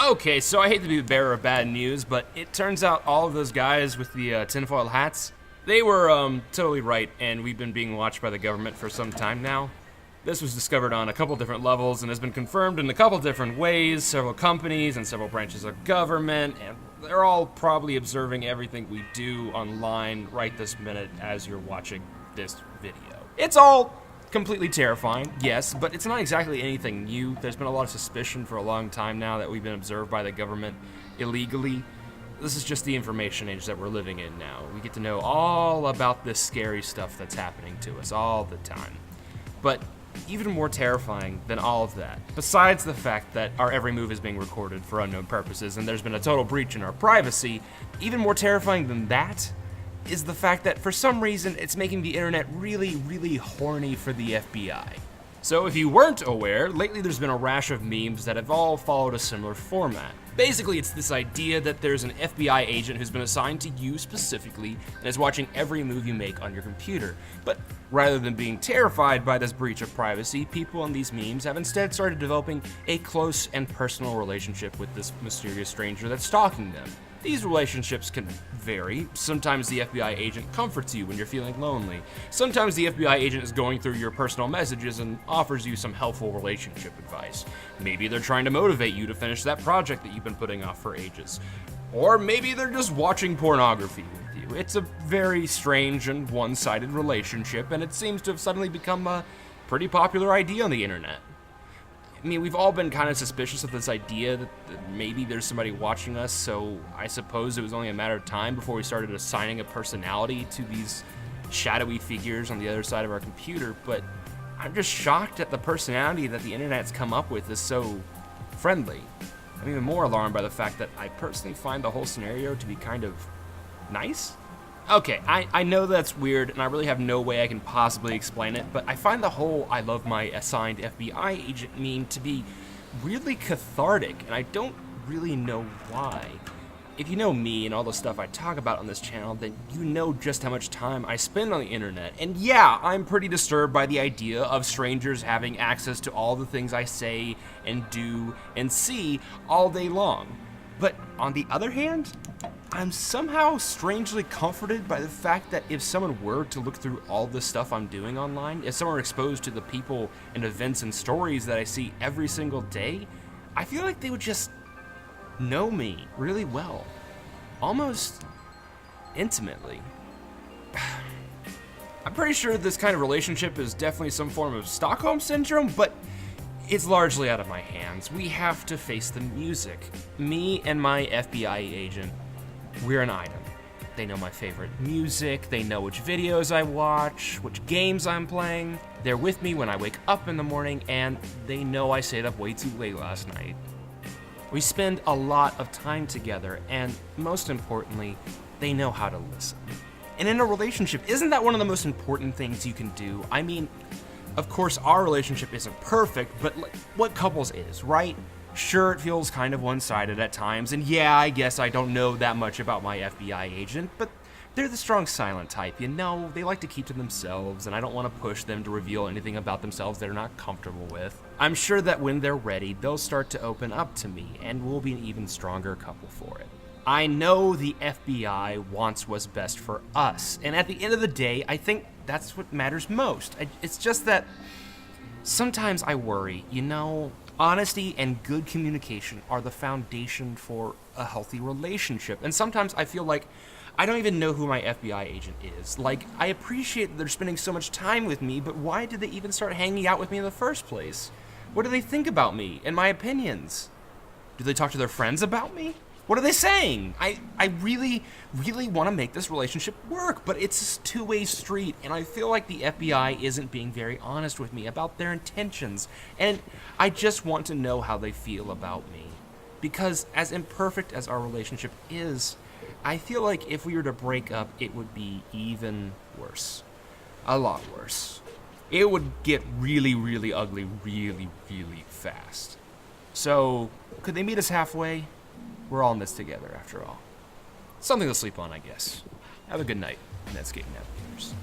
Okay, so I hate to be the bearer of bad news, but it turns out all of those guys with the tinfoil hats, they were totally right, and we've been being watched by the government for some time now. This was discovered on a couple different levels and has been confirmed in a couple different ways, several companies and several branches of government, and they're all probably observing everything we do online right this minute as you're watching this video. It's all completely terrifying, yes, but it's not exactly anything new. There's been a lot of suspicion for a long time now that we've been observed by the government illegally. This is just the information age that we're living in now. We get to know all about this scary stuff that's happening to us all the time. But even more terrifying than all of that, besides the fact that our every move is being recorded for unknown purposes and there's been a total breach in our privacy, even more terrifying than that is the fact that for some reason it's making the internet really, really horny for the FBI. So if you weren't aware, lately there's been a rash of memes that have all followed a similar format. Basically, it's this idea that there's an FBI agent who's been assigned to you specifically and is watching every move you make on your computer. But rather than being terrified by this breach of privacy, people in these memes have instead started developing a close and personal relationship with this mysterious stranger that's stalking them. These relationships can vary. Sometimes the FBI agent comforts you when you're feeling lonely. Sometimes the FBI agent is going through your personal messages and offers you some helpful relationship advice. Maybe they're trying to motivate you to finish that project that you've been putting off for ages. Or maybe they're just watching pornography with you. It's a very strange and one-sided relationship, and it seems to have suddenly become a pretty popular idea on the internet. I mean, we've all been kind of suspicious of this idea that maybe there's somebody watching us, so I suppose it was only a matter of time before we started assigning a personality to these shadowy figures on the other side of our computer, but I'm just shocked at the personality that the internet's come up with is so friendly. I'm even more alarmed by the fact that I personally find the whole scenario to be kind of nice. Okay, I know that's weird, and I really have no way I can possibly explain it, but I find the whole I love my assigned FBI agent meme to be really cathartic, and I don't really know why. If you know me and all the stuff I talk about on this channel, then you know just how much time I spend on the internet. And yeah, I'm pretty disturbed by the idea of strangers having access to all the things I say and do and see all day long. But on the other hand, I'm somehow strangely comforted by the fact that if someone were to look through all the stuff I'm doing online, if someone were exposed to the people and events and stories that I see every single day, I feel like they would just know me really well, almost intimately. I'm pretty sure this kind of relationship is definitely some form of Stockholm Syndrome, but it's largely out of my hands. We have to face the music. Me and my FBI agent, we're an item. They know my favorite music, they know which videos I watch, which games I'm playing. They're with me when I wake up in the morning, and they know I stayed up way too late last night. We spend a lot of time together, and most importantly, they know how to listen. And in a relationship, isn't that one of the most important things you can do? I mean, of course, our relationship isn't perfect, but like, what couples is, right? Sure, it feels kind of one-sided at times, and yeah, I guess I don't know that much about my FBI agent, but they're the strong silent type, you know? They like to keep to themselves, and I don't want to push them to reveal anything about themselves they're not comfortable with. I'm sure that when they're ready, they'll start to open up to me, and we'll be an even stronger couple for it. I know the FBI wants what's best for us, and at the end of the day, I think that's what matters most. It's just that sometimes I worry, you know? Honesty and good communication are the foundation for a healthy relationship, and sometimes I feel like I don't even know who my FBI agent is. Like, I appreciate that they're spending so much time with me, but why did they even start hanging out with me in the first place? What do they think about me and my opinions? Do they talk to their friends about me? What are they saying? I really, really want to make this relationship work, but it's a two-way street, and I feel like the FBI isn't being very honest with me about their intentions, and I just want to know how they feel about me. Because as imperfect as our relationship is, I feel like if we were to break up, it would be even worse. A lot worse. It would get really, really ugly really, really fast. So, could they meet us halfway? We're all in this together, after all. Something to sleep on, I guess. Have a good night, Netscape Navigators.